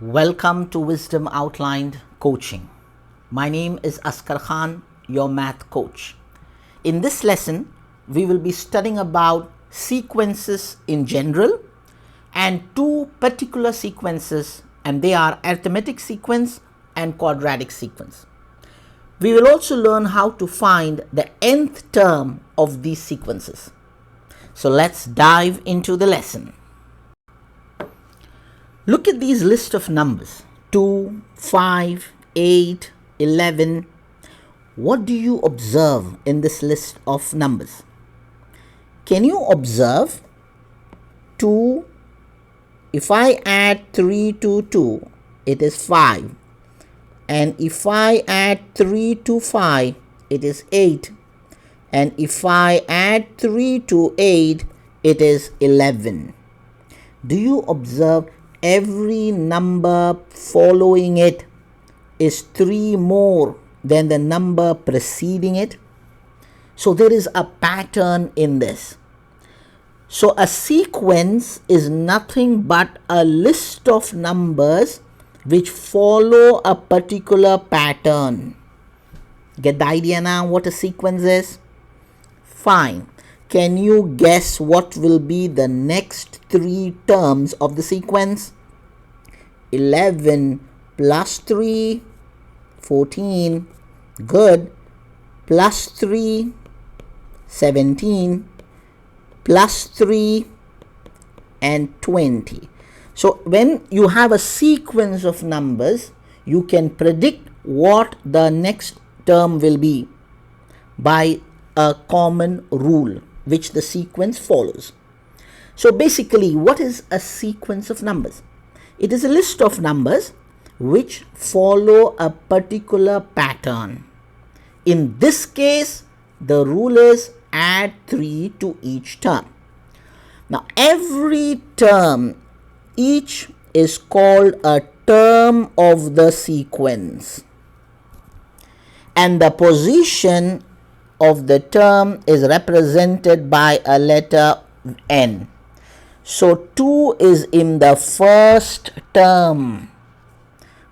Welcome to Wisdom Outlined Coaching. My name is Askar Khan, your math coach. In this lesson, we will be studying about sequences in general and two particular sequences, and they are arithmetic sequence and quadratic sequence. We will also learn how to find the nth term of these sequences. So let's dive into the lesson. Look at these list of numbers 2, 5, 8, 11. What do you observe in this list of numbers? Can you observe 2? If I add 3 to 2, it is 5. And if I add 3 to 5, it is 8. And if I add 3 to 8, it is 11. Do you observe every number following it is 3 more than the number preceding it? So there is a pattern in this. So a sequence is nothing but a list of numbers which follow a particular pattern. Get the idea now what a sequence is? Fine. Can you guess what will be the next 3 terms of the sequence? 11 plus 3, 14. Good. Plus 3, 17. Plus 3 and 20. So when you have a sequence of numbers, you can predict what the next term will be by a common rule which the sequence follows. So basically, what is a sequence of numbers? It is a list of numbers which follow a particular pattern. In this case, the rule is add 3 to each term. Now, every term, each is called a term of the sequence. And the position of the term is represented by a letter n. So 2 is in the first term,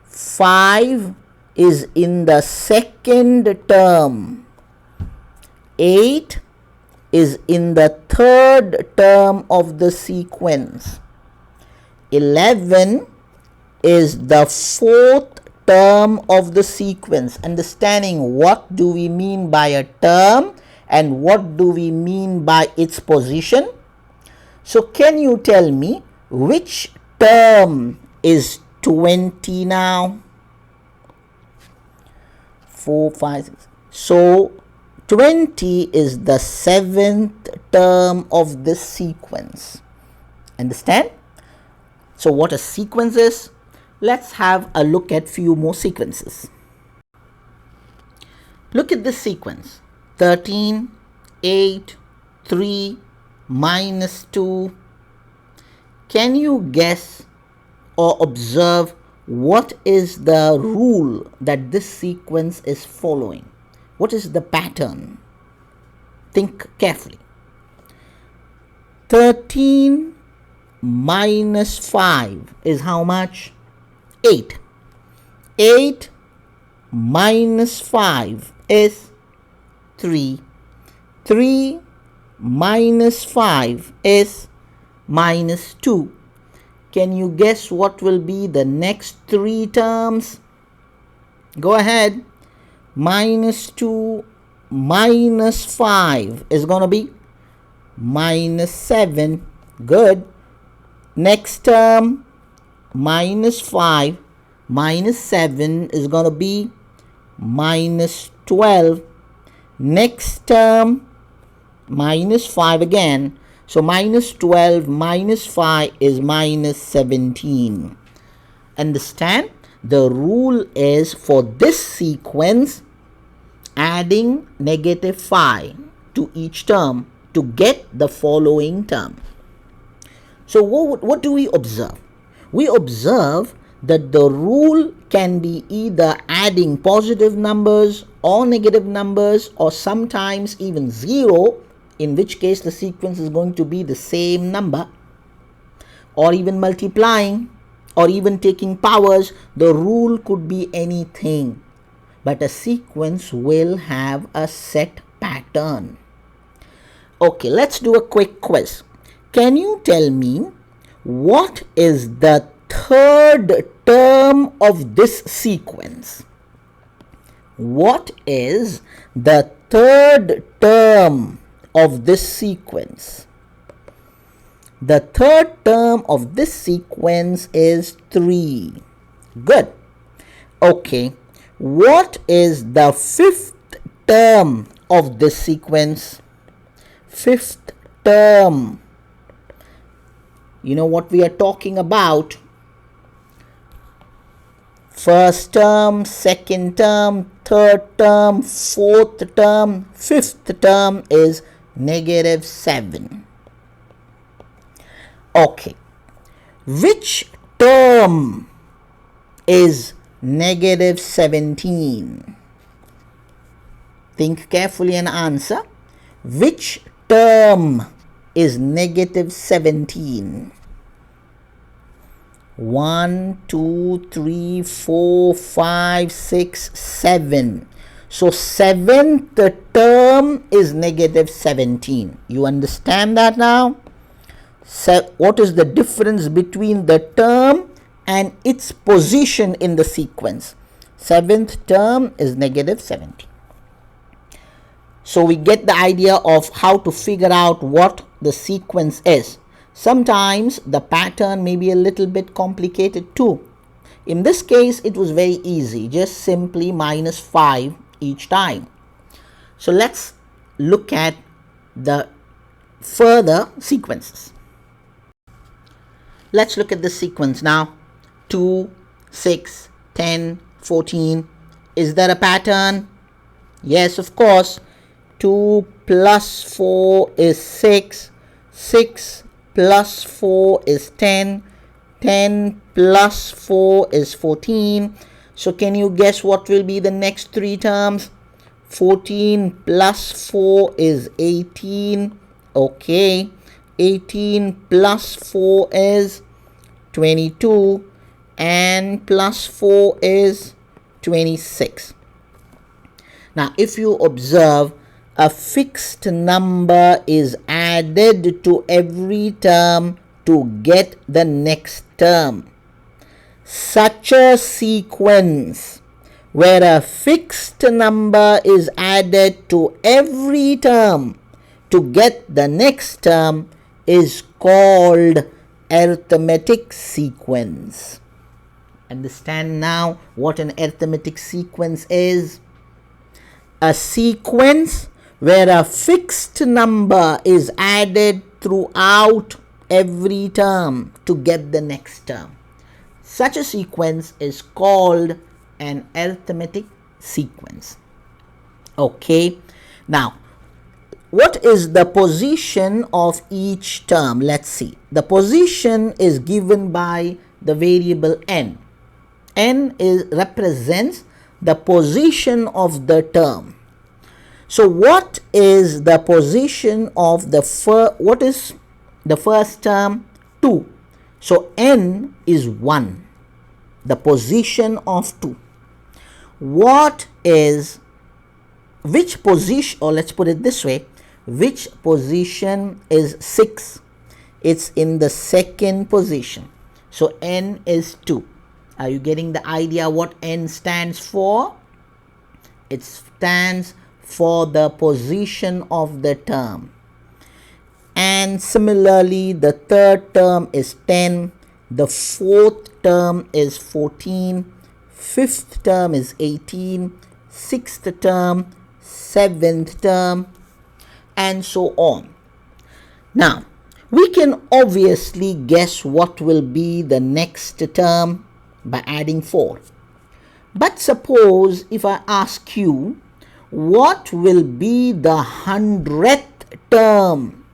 5 is in the second term, 8 is in the third term of the sequence, 11 is the fourth term of the sequence. Understanding what do we mean by a term and what do we mean by its position. So can you tell me which term is 20 now? 4, 5, 6. So 20 is the 7th term of this sequence. Understand? So what a sequence is? Let's have a look at few more sequences. Look at this sequence. 13, 8, 3, minus 2. Can you guess or observe what is the rule that this sequence is following? What is the pattern? Think carefully. 13 minus 5 is how much? 8. 8 minus 5 is 3. 3 minus 5 is minus 2. Can you guess what will be the next 3 terms? Go ahead. Minus 2 minus 5 is going to be minus 7. Good. Next term, minus 5 minus 7 is going to be minus 12. Next term, minus 5 again. So minus 12 minus 5 is minus 17. Understand? The rule is for this sequence adding negative 5 to each term to get the following term. So what do we observe? We observe that the rule can be either adding positive numbers or negative numbers or sometimes even 0, in which case the sequence is going to be the same number, or even multiplying, or even taking powers, the rule could be anything. But a sequence will have a set pattern. Okay, let's do a quick quiz. Can you tell me what is the third term of this sequence? What is the third term of this sequence? The third term of this sequence is 3. Good. Okay. What is the fifth term of this sequence? Fifth term. You know what we are talking about? First term, second term, third term, fourth term, fifth term is -7. Okay. Which term is -17? Think carefully and answer. Which term is -17? 1, 2, 3, 4, 5, 6, 7. So seventh term is -17. You understand that now? So what is the difference between the term and its position in the sequence? Seventh term is -17. So we get the idea of how to figure out what the sequence is. Sometimes the pattern may be a little bit complicated too. In this case, it was very easy, just simply -5 each time. So let's look at the further sequences. Let's look at the sequence now. 2, 6, 10, 14. Is there a pattern? Yes, of course. 2 plus 4 is 6. 6 plus 4 is 10. 10 plus 4 is 14. So can you guess what will be the next 3 terms? 14 plus 4 is 18. Okay. 18 plus 4 is 22. And plus 4 is 26. Now, if you observe, a fixed number is added to every term to get the next term. Such a sequence where a fixed number is added to every term to get the next term is called arithmetic sequence. Understand now what an arithmetic sequence is? A sequence where a fixed number is added throughout every term to get the next term. Such a sequence is called an arithmetic sequence. Okay. Now, what is the position of each term? Let's see. The position is given by the variable n. N represents the position of the term. So what is the position of the first term? 2. So n is 1. The position of 2. Which position, or let's put it this way, which position is 6? It's in the second position. So n is 2. Are you getting the idea what n stands for? It stands for the position of the term. And similarly, the third term is 10, the fourth term is 14, fifth term is 18, sixth term, seventh term, and so on. Now, we can obviously guess what will be the next term by adding 4. But suppose if I ask you, what will be the 100th term?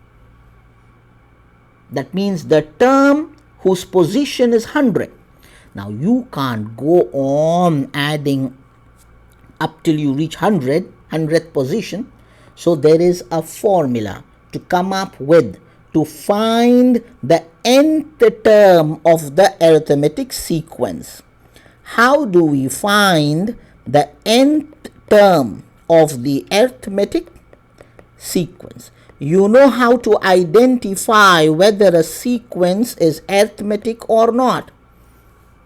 That means the term whose position is 100. Now you can't go on adding up till you reach 100th position. So there is a formula to come up with to find the nth term of the arithmetic sequence. How do we find the nth term of the arithmetic sequence? You know how to identify whether a sequence is arithmetic or not.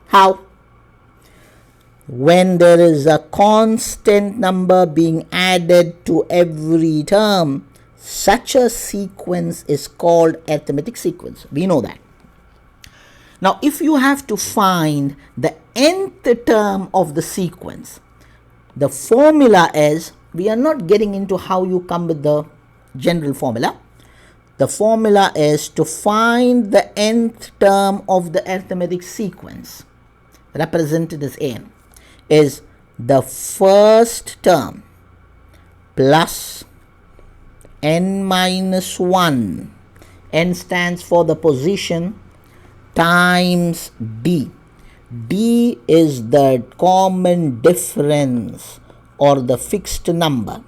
How? When there is a constant number being added to every term, such a sequence is called arithmetic sequence. We know that. Now, if you have to find the nth term of the sequence, the formula is, we are not getting into how you come with the general formula. The formula is to find the nth term of the arithmetic sequence, represented as n, is the first term plus n minus 1. N stands for the position times d. D is the common difference or the fixed number.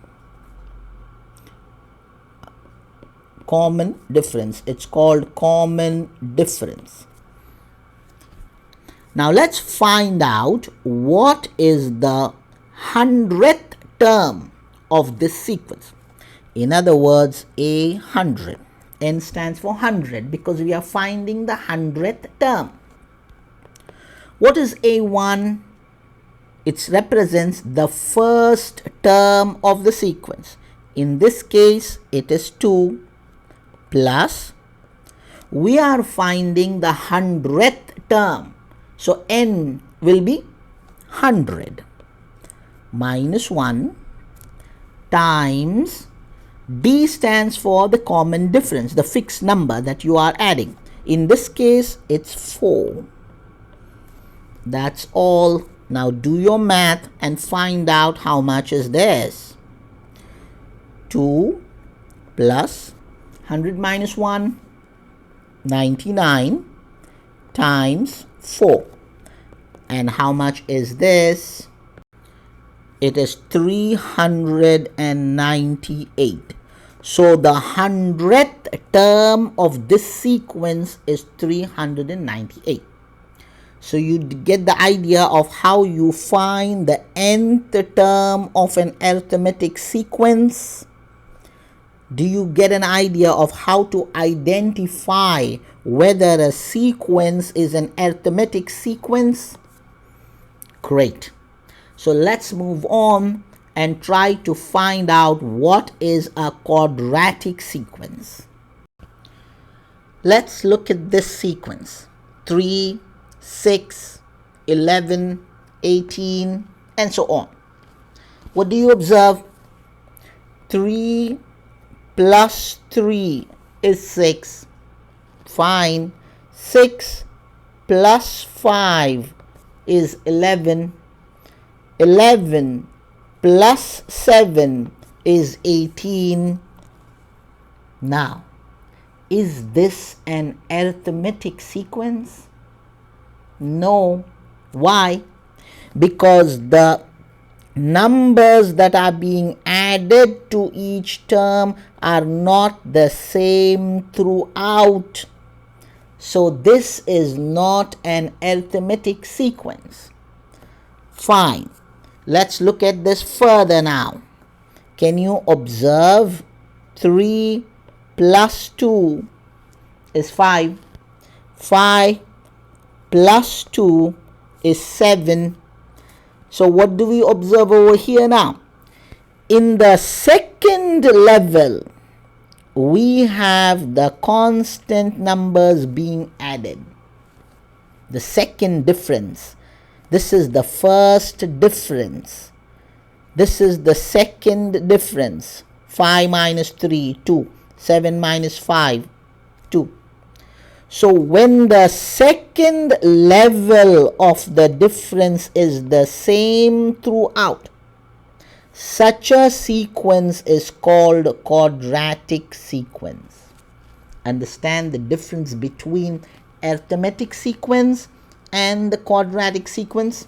Common difference. It's called common difference. Now let's find out what is the 100th term of this sequence. In other words, 100. N stands for 100 because we are finding the 100th term. What is A1? It represents the first term of the sequence. In this case, it is 2 plus, we are finding the 100th term. So n will be 100 minus 1 times d stands for the common difference, the fixed number that you are adding. In this case, it's 4. That's all. Now do your math and find out how much is this. 2 plus 100 minus 1, 99 times 4. And how much is this? It is 398. So the 100th term of this sequence is 398. So you get the idea of how you find the nth term of an arithmetic sequence. Do you get an idea of how to identify whether a sequence is an arithmetic sequence? Great. So let's move on and try to find out what is a quadratic sequence. Let's look at this sequence. 3, 6, 11, 18, and so on. What do you observe? 3 plus 3 is 6. Fine. 6 plus 5 is 11. 11 plus 7 is 18. Now, is this an arithmetic sequence? No. Why? Because the numbers that are being added to each term are not the same throughout. So this is not an arithmetic sequence. Fine. Let's look at this further now. Can you observe 3 plus 2 is 5. 5 plus 2 is 7. So what do we observe over here now? In the second level, we have the constant numbers being added. The second difference. This is the first difference. This is the second difference. 5 minus 3, 2. 7 minus 5, 2. So when the second level of the difference is the same throughout, such a sequence is called quadratic sequence. Understand the difference between arithmetic sequence and the quadratic sequence.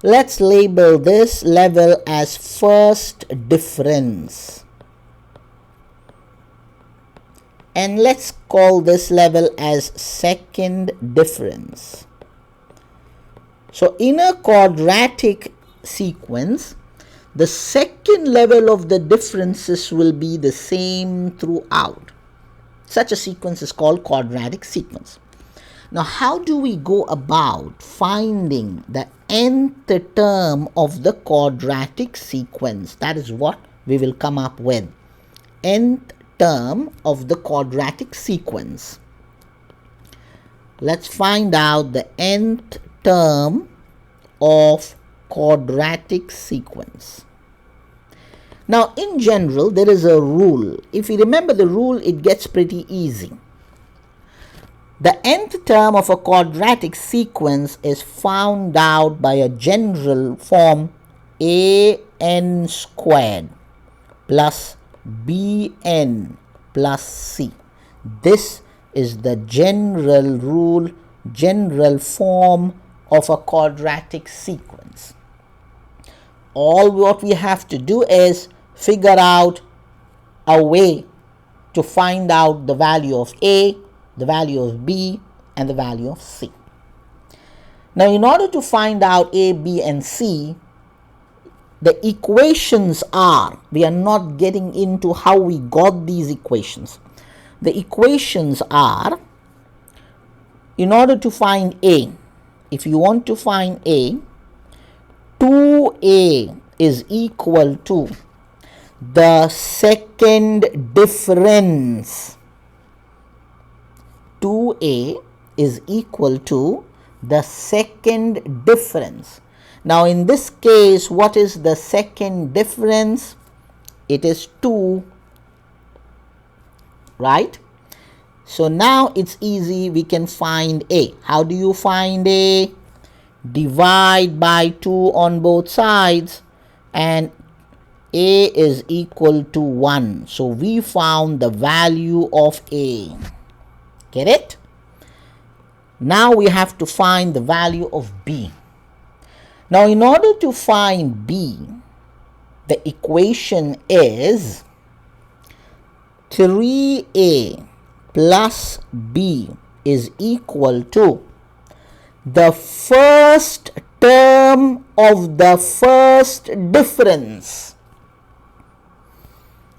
Let's label this level as first difference. and let's call this level as second difference. So in a quadratic sequence, the second level of the differences will be the same throughout. Such a sequence is called quadratic sequence. Now, how do we go about finding the nth term of the quadratic sequence? That is what we will come up with. Nth term of the quadratic sequence. Let's find out the nth term of quadratic sequence. Now, in general, there is a rule. If you remember the rule, it gets pretty easy. The nth term of a quadratic sequence is found out by a general form an squared plus bn plus c. This is the general rule, general form of a quadratic sequence. All what we have to do is figure out a way to find out the value of A, the value of B, and the value of C. Now, in order to find out A, B, and C, the equations are, we are not getting into how we got these equations. The equations are, in order to find A, if you want to find A, 2A is equal to the second difference. 2A is equal to the second difference. Now, in this case, what is the second difference? It is 2, right? So now it's easy, we can find A. How do you find A? Divide by 2 on both sides, and A is equal to 1. So we found the value of A. Get it? Now we have to find the value of B. Now, in order to find B, the equation is 3A plus B is equal to the first term of the first difference.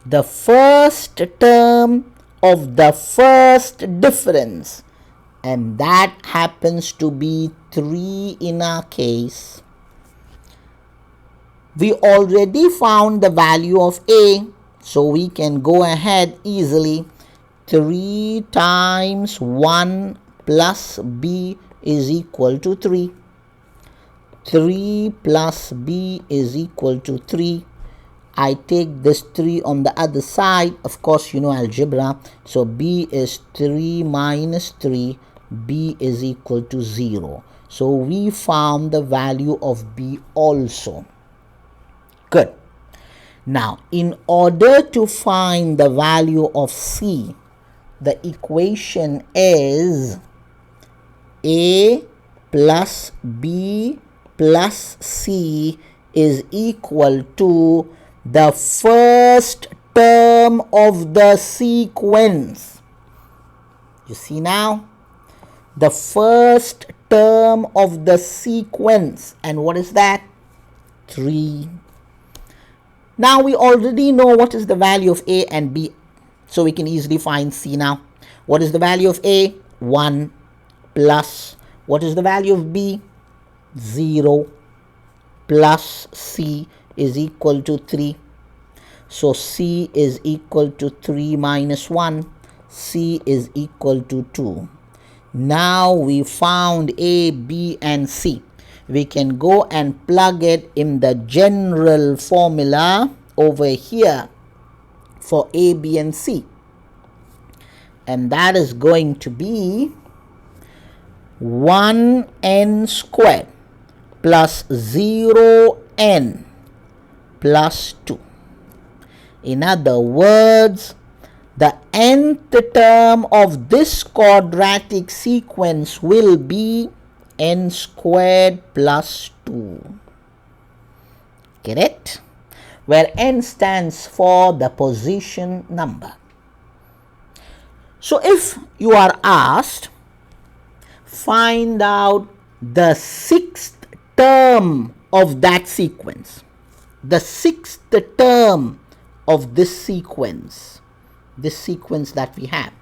The first term of the first difference, and that happens to be 3 in our case. We already found the value of A, so we can go ahead easily. 3 times 1 plus B is equal to 3. 3 plus B is equal to 3. I take this 3 on the other side. Of course, you know algebra. So B is 3 minus 3. B is equal to 0. So we found the value of B also. Good. Now, in order to find the value of C, the equation is A plus B plus C is equal to the first term of the sequence. You see now? The first term of the sequence. And what is that? 3. Now we already know what is the value of A and B. So we can easily find C now. What is the value of A? 1 plus. What is the value of B? 0 plus C is equal to 3. So C is equal to 3 minus 1. C is equal to 2. Now we found A, B, and C. We can go and plug it in the general formula over here for A, B, and C. And that is going to be 1n squared plus 0n plus 2. In other words, the nth term of this quadratic sequence will be n squared plus 2. Get it? Where n stands for the position number. So if you are asked, find out the sixth term of that sequence, the sixth term of this sequence that we have,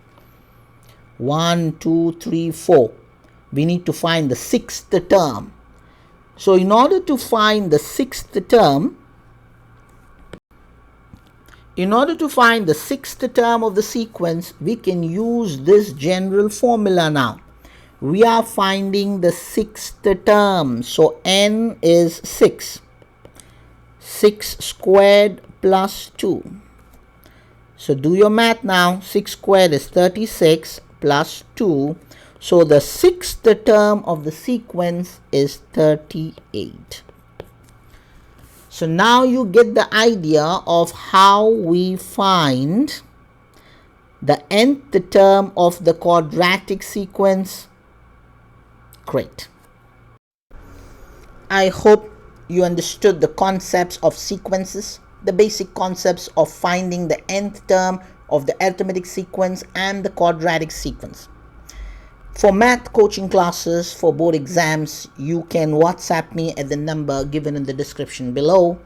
1, 2, 3, 4. We need to find the sixth term. So in order to find the sixth term, of the sequence, we can use this general formula now. We are finding the sixth term. So n is 6. 6 squared plus 2. So do your math now. 6 squared is 36 plus 2. So the sixth term of the sequence is 38. So now you get the idea of how we find the nth term of the quadratic sequence. Great. I hope you understood the concepts of sequences, the basic concepts of finding the nth term of the arithmetic sequence and the quadratic sequence. For math coaching classes for board exams, you can WhatsApp me at the number given in the description below.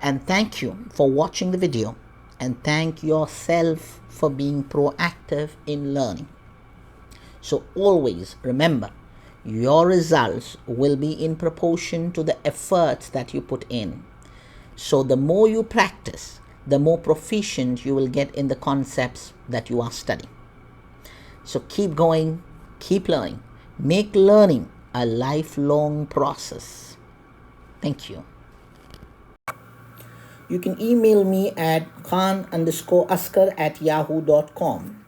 And thank you for watching the video, and thank yourself for being proactive in learning. So always remember, your results will be in proportion to the efforts that you put in. So the more you practice, the more proficient you will get in the concepts that you are studying. So keep going, keep learning. Make learning a lifelong process. Thank you. You can email me at khan_askar@yahoo.com.